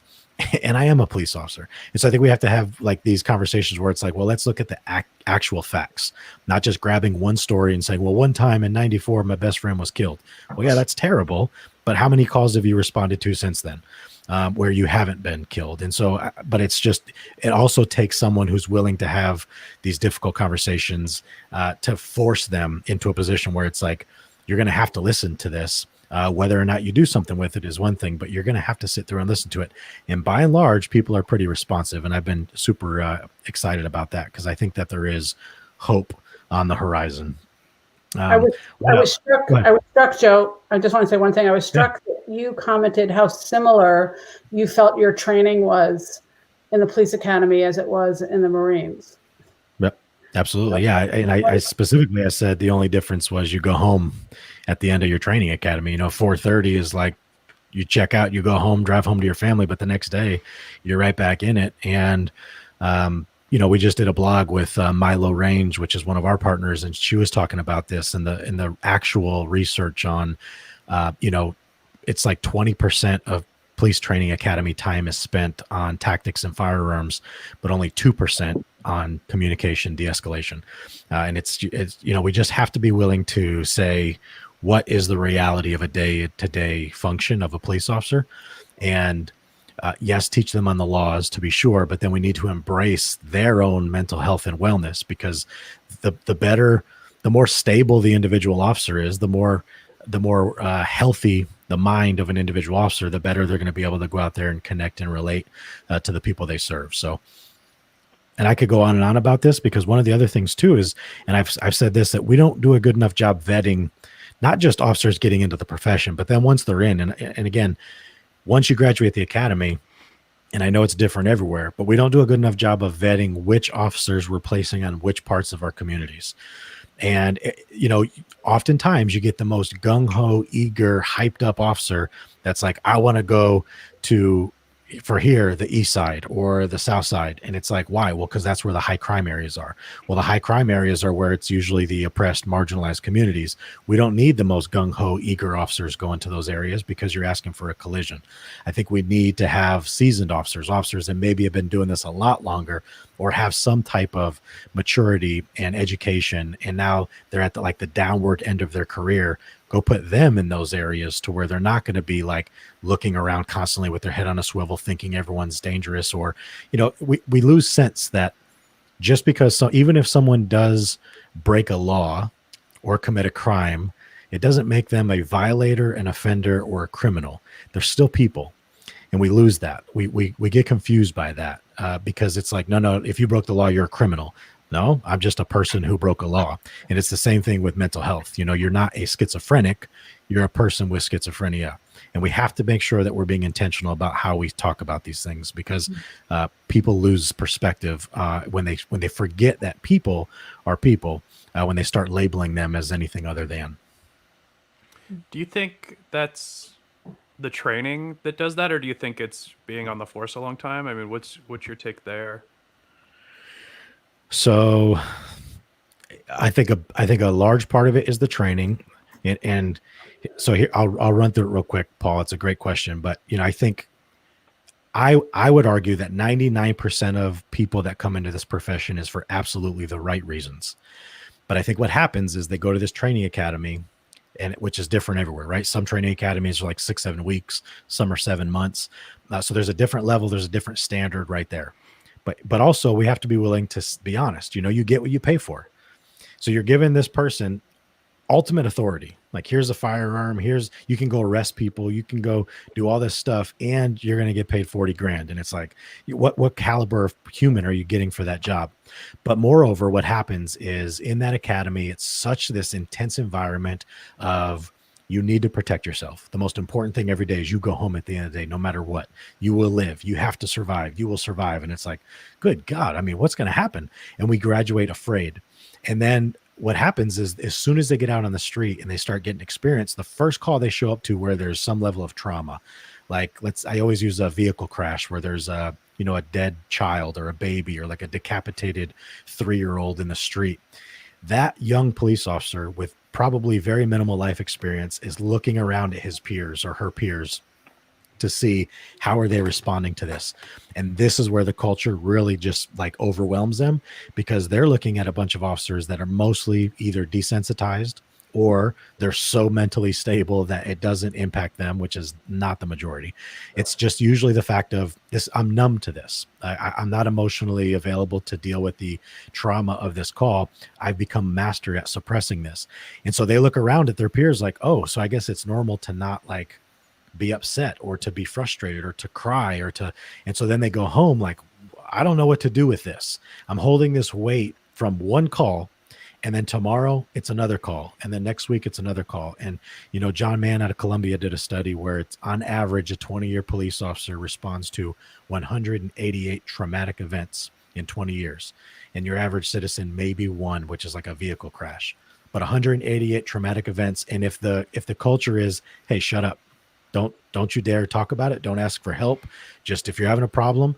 And I am a police officer. And so I think we have to have like these conversations where it's like, well, let's look at the actual facts, not just grabbing one story and saying, well, one time in 94, my best friend was killed. Well, yeah, that's terrible. But how many calls have you responded to since then where you haven't been killed? And so, but it's just, it also takes someone who's willing to have these difficult conversations to force them into a position where it's like, you're going to have to listen to this. Whether or not you do something with it is one thing, but you're going to have to sit through and listen to it. And by and large, people are pretty responsive. And I've been super excited about that, because I think that there is hope on the horizon. I was struck, Joe. I just want to say one thing. I was struck that you commented how similar you felt your training was in the police academy as it was in the Marines. Yep, absolutely. Yeah. And I specifically, I said the only difference was you go home at the end of your training academy. 4:30 is like you check out, you go home, drive home to your family, but the next day you're right back in it. And, we just did a blog with Milo Range, which is one of our partners, and she was talking about this and the actual research on, it's like 20% of police training academy time is spent on tactics and firearms, but only 2% on communication, de-escalation. And it's we just have to be willing to say, what is the reality of a day-to-day function of a police officer? And yes, teach them on the laws to be sure, but then we need to embrace their own mental health and wellness, because the more stable the individual officer is, the more healthy the mind of an individual officer, the better they're going to be able to go out there and connect and relate to the people they serve. So, and I could go on and on about this, because one of the other things too is, and I've said this, that we don't do a good enough job vetting not just officers getting into the profession, but then once they're in, and again, once you graduate the academy, and I know it's different everywhere, but we don't do a good enough job of vetting which officers we're placing on which parts of our communities. And, oftentimes you get the most gung-ho, eager, hyped up officer that's like, I want to go to, for here, the east side or the south side. And it's like, why? Well, because that's where the high crime areas are. Well, the high crime areas are where it's usually the oppressed, marginalized communities. We don't need the most gung-ho, eager officers going to those areas because you're asking for a collision. I think we need to have seasoned officers that maybe have been doing this a lot longer or have some type of maturity and education. And now they're at the downward end of their career. Go put them in those areas to where they're not going to be like looking around constantly with their head on a swivel, thinking everyone's dangerous. Or, we lose sense that just because even if someone does break a law or commit a crime, it doesn't make them a violator, an offender, or a criminal. They're still people. And we lose that. We get confused by that because it's like, no, if you broke the law, you're a criminal. No, I'm just a person who broke a law. And it's the same thing with mental health. You're not a schizophrenic, you're a person with schizophrenia. And we have to make sure that we're being intentional about how we talk about these things, because people lose perspective when they forget that people are people, when they start labeling them as anything other than. Do you think that's the training that does that, or do you think it's being on the force a long time? I mean, what's your take there? So I think a large part of it is the training. And so here, I'll run through it real quick, Paul. It's a great question, but I think I would argue that 99% of people that come into this profession is for absolutely the right reasons. But I think what happens is they go to this training academy, which is different everywhere, right? Some training academies are like 6-7 weeks, some are 7 months. So there's a different level, there's a different standard right there. But also we have to be willing to be honest. You get what you pay for. So you're giving this person ultimate authority. Like, here's a firearm, you can go arrest people, you can go do all this stuff, and you're going to get paid $40,000. And it's like, what caliber of human are you getting for that job? But moreover, what happens is in that academy, it's such this intense environment of, you need to protect yourself. The most important thing every day is you go home at the end of the day, no matter what. You will live. You have to survive. You will survive. And it's like, good God, I mean, what's going to happen? And we graduate afraid. And then what happens is, as soon as they get out on the street and they start getting experience, the first call they show up to where there's some level of trauma, like I always use a vehicle crash where there's a dead child or a baby or like a decapitated 3-year-old in the street. That young police officer with probably very minimal life experience is looking around at his peers or her peers to see how are they responding to this. And this is where the culture really just like overwhelms them, because they're looking at a bunch of officers that are mostly either desensitized or they're so mentally stable that it doesn't impact them, which is not the majority. It's just usually the fact of this, I'm numb to this. I'm not emotionally available to deal with the trauma of this call. I've become master at suppressing this. And so they look around at their peers like, oh, so I guess it's normal to not like be upset or to be frustrated or to cry and so then they go home like, I don't know what to do with this. I'm holding this weight from one call, and then tomorrow it's another call, and then next week it's another call. And John Mann out of Columbia did a study where it's on average a 20-year police officer responds to 188 traumatic events in 20 years, and your average citizen maybe one, which is like a vehicle crash. But 188 traumatic events. And if the culture is, hey, shut up, don't you dare talk about it, don't ask for help, just if you're having a problem,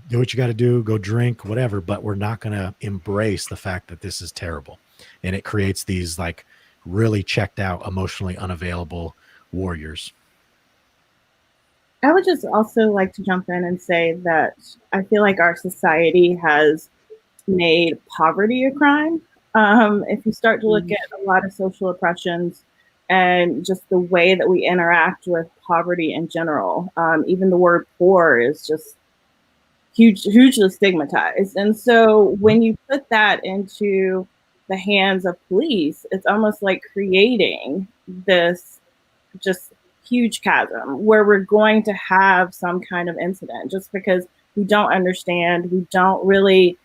do what you got to do, go drink, whatever, but we're not going to embrace the fact that this is terrible. And it creates these like really checked out, emotionally unavailable warriors. I would just also like to jump in and say that I feel like our society has made poverty a crime. If you start to look at a lot of social oppressions and just the way that we interact with poverty in general, even the word poor is just hugely stigmatized. And so when you put that into the hands of police, it's almost like creating this just huge chasm where we're going to have some kind of incident just because we don't understand, we don't really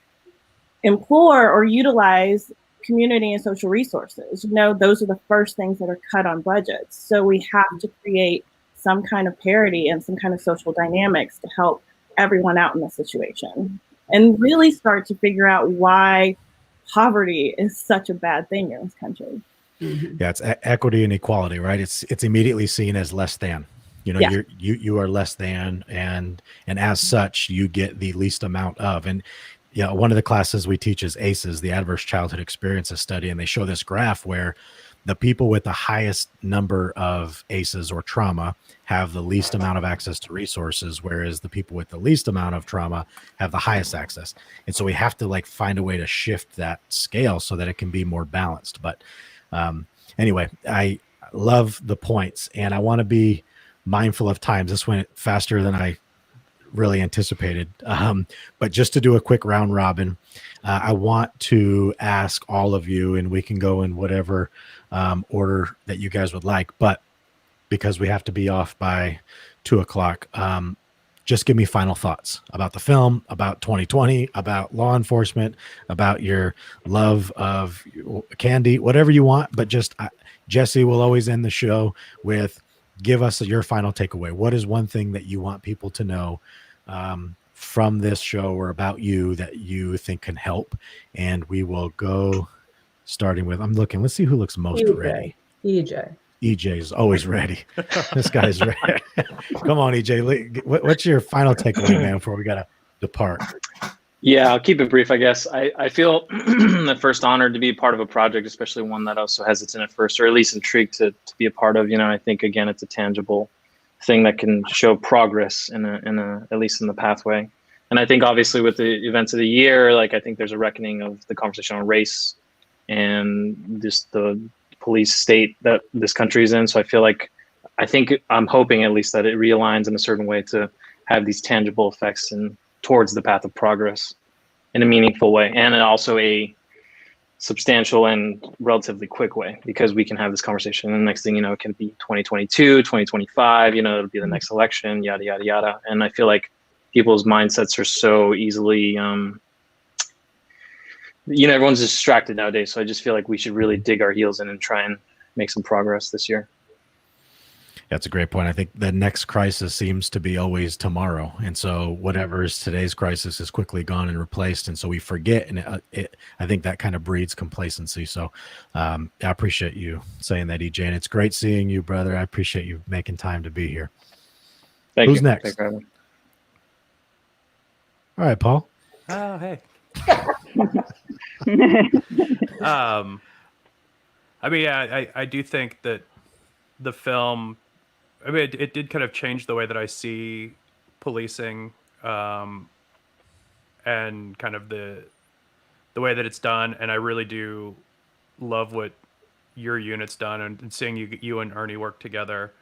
implore or utilize community and social resources. Those are the first things that are cut on budgets. So we have to create some kind of parity and some kind of social dynamics to help everyone out in this situation and really start to figure out why poverty is such a bad thing in this country. Yeah, it's equity and equality, right? It's immediately seen as less than. You know, Yeah. you are less than, and as such, you get the least amount of. And yeah, one of the classes we teach is ACEs, the Adverse Childhood Experiences Study, and they show this graph where the people with the highest number of ACEs or trauma have the least amount of access to resources, whereas the people with the least amount of trauma have the highest access. And so we have to like find a way to shift that scale so that it can be more balanced. But anyway, I love the points, and I want to be mindful of times. This went faster than I really anticipated. But just to do a quick round robin, I want to ask all of you, and we can go in whatever order that you guys would like, but because we have to be off by 2:00, just give me final thoughts about the film, about 2020, about law enforcement, about your love of candy, whatever you want. But just Jesse will always end the show with, give us your final takeaway. What is one thing that you want people to know from this show or about you that you think can help? And we will go starting with, I'm looking, let's see who looks most ready. EJ. EJ is always ready. This guy's ready. Come on, EJ. What's your final takeaway, man, before we got to depart? Yeah, I'll keep it brief, I guess. I feel at first honored to be a part of a project, especially one that I was so hesitant at first, or at least intrigued to be a part of. You know, I think, again, it's a tangible thing that can show progress in a at least in the pathway. And I think obviously with the events of the year, like I think there's a reckoning of the conversation on race and just the police state that this country is in. So I'm hoping at least that it realigns in a certain way to have these tangible effects and towards the path of progress in a meaningful way, and also a substantial and relatively quick way, because we can have this conversation and the next thing you know, it can be 2022, 2025, you know, it'll be the next election, yada, yada, yada. And I feel like people's mindsets are so easily, everyone's distracted nowadays. So I just feel like we should really dig our heels in and try and make some progress this year. That's a great point. I think the next crisis seems to be always tomorrow. And so whatever is today's crisis is quickly gone and replaced. And so we forget. And I think that kind of breeds complacency. So I appreciate you saying that, EJ. And it's great seeing you, brother. I appreciate you making time to be here. Who's next? Thank you. All right, Paul. Oh, hey. I do think that the film, it did kind of change the way that I see policing, and kind of the way that it's done. And I really do love what your unit's done, and seeing you and Ernie work together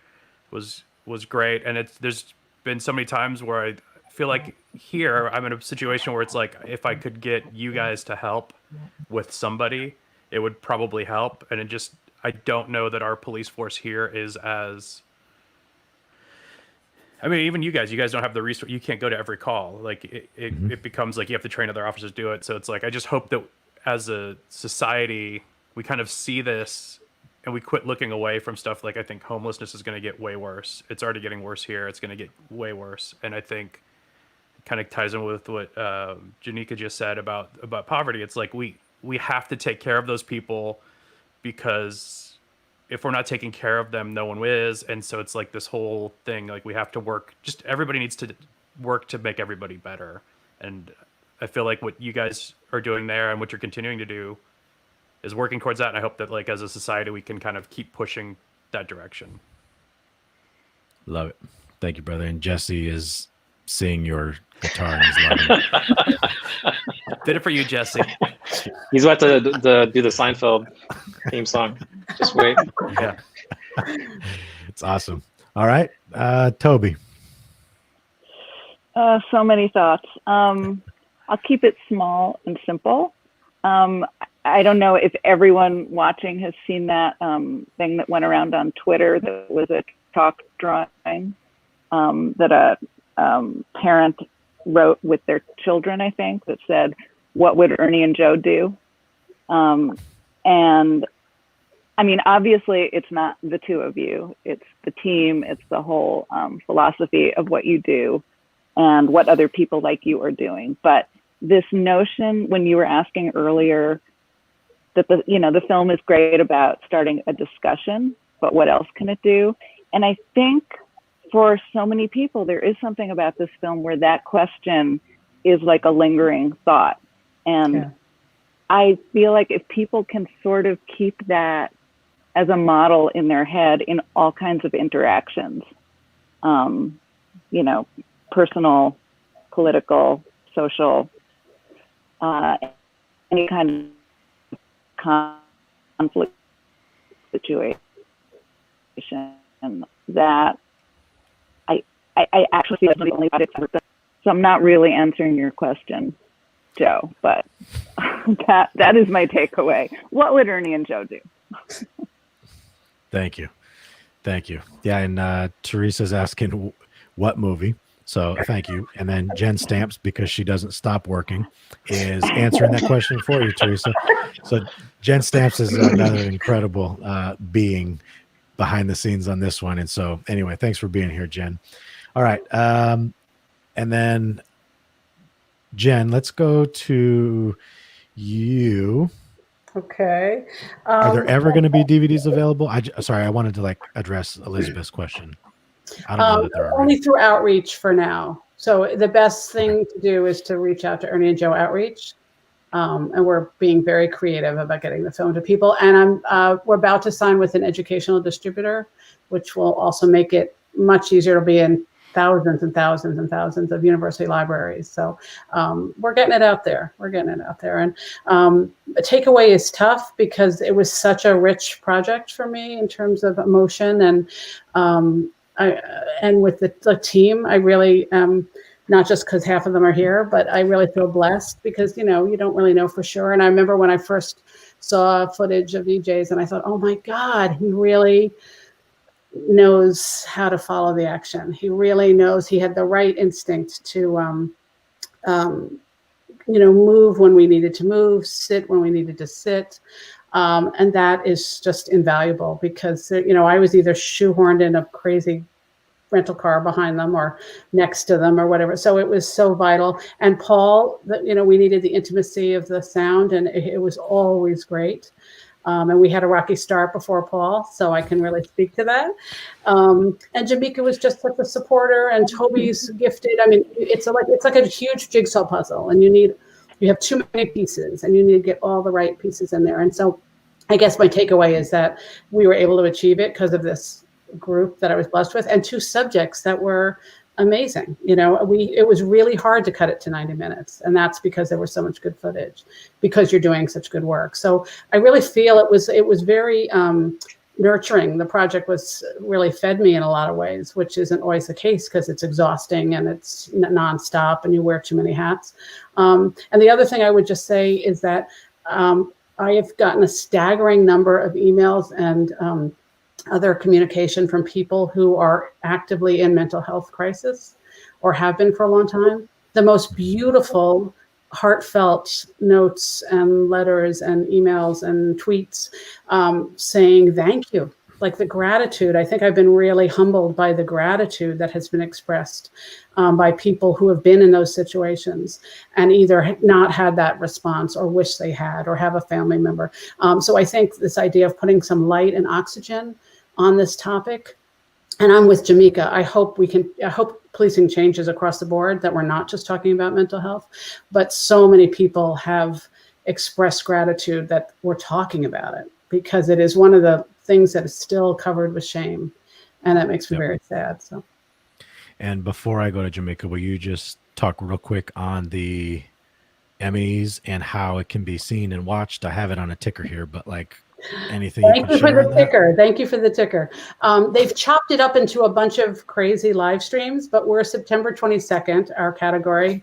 was great. And there's been so many times where I feel like here I'm in a situation where it's like, if I could get you guys to help with somebody, it would probably help. And I don't know that our police force here is as, even you guys don't have the resource. You can't go to every call. Like it becomes like you have to train other officers to do it. So it's like, I just hope that as a society, we kind of see this and we quit looking away from stuff. Like, I think homelessness is going to get way worse. It's already getting worse here. It's going to get way worse. And I think it kind of ties in with what Janika just said about poverty. It's like, we have to take care of those people, because if we're not taking care of them, no one is. And so it's like this whole thing, like we have to work, just everybody needs to work to make everybody better. And I feel like what you guys are doing there and what you're continuing to do is working towards that. And I hope that, like, as a society, we can kind of keep pushing that direction. Love it. Thank you, brother. And Jesse is seeing your guitar and he's loving it. Did it for you, Jesse. He's about to do the Seinfeld theme song. Just wait. Yeah. It's awesome. All right. Toby. So many thoughts. I'll keep it small and simple. I don't know if everyone watching has seen that thing that went around on Twitter that was a chalk drawing that a parent wrote with their children, I think, that said, "What would Ernie and Joe do?" And I mean, obviously, it's not the two of you. It's the team. It's the whole philosophy of what you do and what other people like you are doing. But this notion, when you were asking earlier, that the film is great about starting a discussion, but what else can it do? And I think for so many people, there is something about this film where that question is like a lingering thought. And Yeah. I feel like if people can sort of keep that as a model in their head in all kinds of interactions, you know, personal, political, social, any kind of conflict situation, that I actually feel like the only project I've done. So I'm not really answering your question, Joe, but that is my takeaway. What would Ernie and Joe do? Thank you. Yeah, and Teresa's asking what movie. So thank you. And then Jen Stamps, because she doesn't stop working, is answering that question for you, Teresa. So Jen Stamps is another incredible being behind the scenes on this one. And so anyway, thanks for being here, Jen. All right. And then Jen, let's go to you. Okay. Are there ever going to be DVDs available? Sorry, I wanted to like address Elizabeth's question. I don't know that there are. Only through outreach for now. So the best thing to do is to reach out to Ernie and Joe Outreach. And we're being very creative about getting the film to people. And we're about to sign with an educational distributor, which will also make it much easier. It'll be in thousands and thousands and thousands of university libraries. So we're getting it out there. And the takeaway is tough because it was such a rich project for me in terms of emotion. And and with the team, I really, not just because half of them are here, but I really feel blessed because, you know, you don't really know for sure. And I remember when I first saw footage of EJ's and I thought, oh my God, he really knows how to follow the action. He really knows. He had the right instinct to, move when we needed to move, sit when we needed to sit. And that is just invaluable because, I was either shoehorned in a crazy rental car behind them or next to them or whatever. So it was so vital. And Paul, we needed the intimacy of the sound, and it was always great. And we had a rocky start before Paul, so I can really speak to that. And Jameka was just such a supporter, and Toby's gifted. I mean, it's like a huge jigsaw puzzle, and you have too many pieces, and you need to get all the right pieces in there. And so I guess my takeaway is that we were able to achieve it because of this group that I was blessed with, and two subjects that were amazing. It was really hard to cut it to 90 minutes, and that's because there was so much good footage, because you're doing such good work. So I really feel it was very nurturing. The project was really fed me in a lot of ways, which isn't always the case because it's exhausting and it's nonstop and you wear too many hats. And the other thing I would just say is that I have gotten a staggering number of emails and other communication from people who are actively in mental health crisis or have been for a long time. The most beautiful, heartfelt notes and letters and emails and tweets saying thank you. Like the gratitude. I think I've been really humbled by the gratitude that has been expressed by people who have been in those situations and either not had that response or wish they had or have a family member. So I think this idea of putting some light and oxygen on this topic, and I'm with Jameka. I hope policing changes across the board, that we're not just talking about mental health, but so many people have expressed gratitude that we're talking about it, because it is one of the things that is still covered with shame, and that makes me very sad. So, and before I go to Jameka, will you just talk real quick on the Emmys and how it can be seen and watched? I have it on a ticker here, but anything you can share on that? Thank you for the ticker. They've chopped it up into a bunch of crazy live streams, but we're September 22nd, our category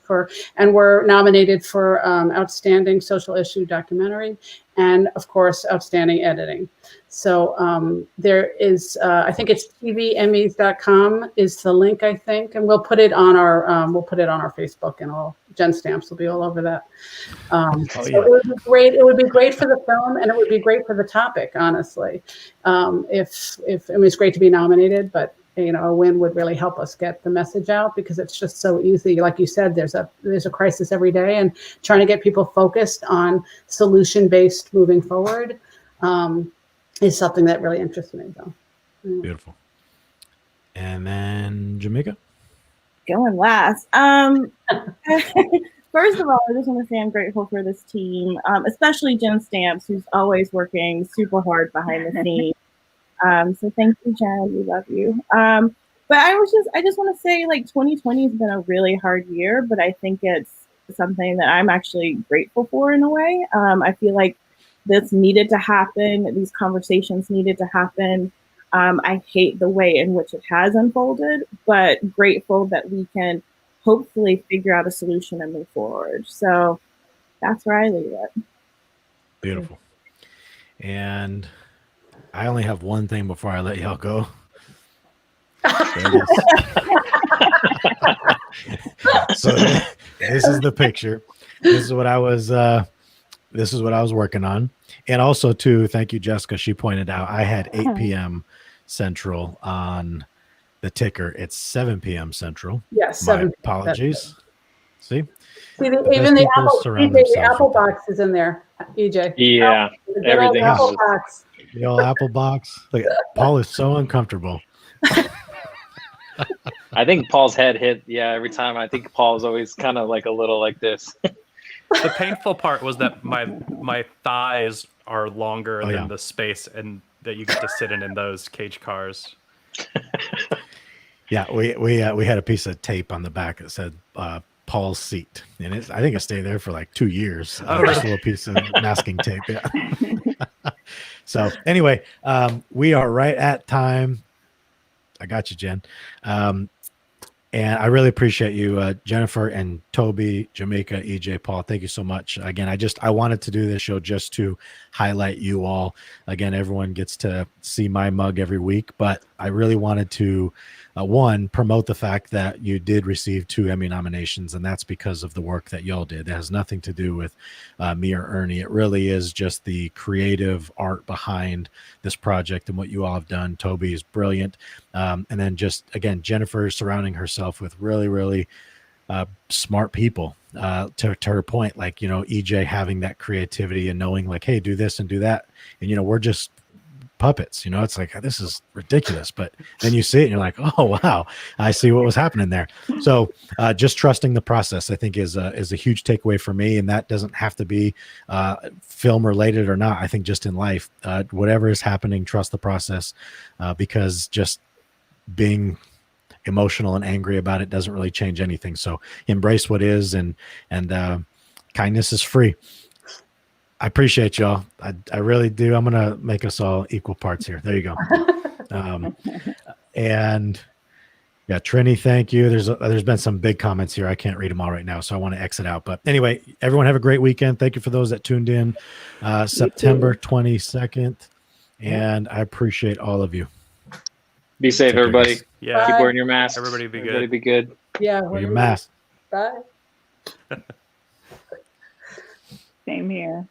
and we're nominated for Outstanding Social Issue Documentary and, of course, Outstanding Editing. So there is, I think it's tvemmys.com is the link, I think, and we'll put it on our Facebook, and Jen Stamps will be all over that. It would be great. It would be great for the film, and it would be great for the topic, honestly. If it's great to be nominated, but a win would really help us get the message out, because it's just so easy. Like you said, there's a crisis every day, and trying to get people focused on solution-based moving forward is something that really interests me, though. Beautiful. And then Jameka. Going last. First of all, I just want to say I'm grateful for this team, especially Jen Stamps, who's always working super hard behind the scenes. So thank you, Jen. We love you. But I just want to say, like, 2020 has been a really hard year, but I think it's something that I'm actually grateful for in a way. I feel like this needed to happen. These conversations needed to happen. I hate the way in which it has unfolded, but grateful that we can hopefully figure out a solution and move forward. So that's where I leave it. Beautiful. And I only have one thing before I let y'all go. There it is. So this is the picture. This is what I was working on. And also too, thank you, Jessica. She pointed out I had 8 p.m. Central on the ticker. It's 7 p.m. Central. Yes, My 7 p.m. apologies. See? Even the Apple box is in there, EJ. Yeah, everything is Apple just- box. The old Apple box. Look, Paul is so uncomfortable. I think Paul's head hit. Yeah, every time. I think Paul's always kind of like a little like this. The painful part was that my thighs are longer than the space and that you get to sit in those cage cars. Yeah, we had a piece of tape on the back that said Paul's seat, and I think it stayed there for like 2 years. Just a little piece of masking tape. Yeah. So anyway, we are right at time. I got you, Jen. And I really appreciate you, Jenifer and Toby, Jameka, EJ, Paul. Thank you so much. Again, I wanted to do this show just to highlight you all. Again, everyone gets to see my mug every week, but I really wanted to, one, promote the fact that you did receive 2 Emmy nominations, and that's because of the work that y'all did. That has nothing to do with me or Ernie. It really is just the creative art behind this project and what you all have done. Toby is brilliant. And then just, again, Jenifer surrounding herself with really, really smart people, to her point, like, EJ having that creativity and knowing like, hey, do this and do that. And, we're just puppets, it's like, this is ridiculous. But then you see it and you're like, oh, wow, I see what was happening there. So just trusting the process, I think is a huge takeaway for me. And that doesn't have to be film related or not. I think just in life, whatever is happening, trust the process, because just being emotional and angry about it doesn't really change anything. So embrace what is, and kindness is free. I appreciate y'all. I really do. I'm gonna make us all equal parts here. There you go. And yeah, Trini, thank you. There's been some big comments here. I can't read them all right now, so I want to exit out. But anyway, everyone have a great weekend. Thank you for those that tuned in. September 22nd, and I appreciate all of you. Be safe, Take care, everybody. guys. Yeah. Keep wearing your mask. Everybody be good. Everybody be good. Yeah. Wear your mask. Bye. Same here.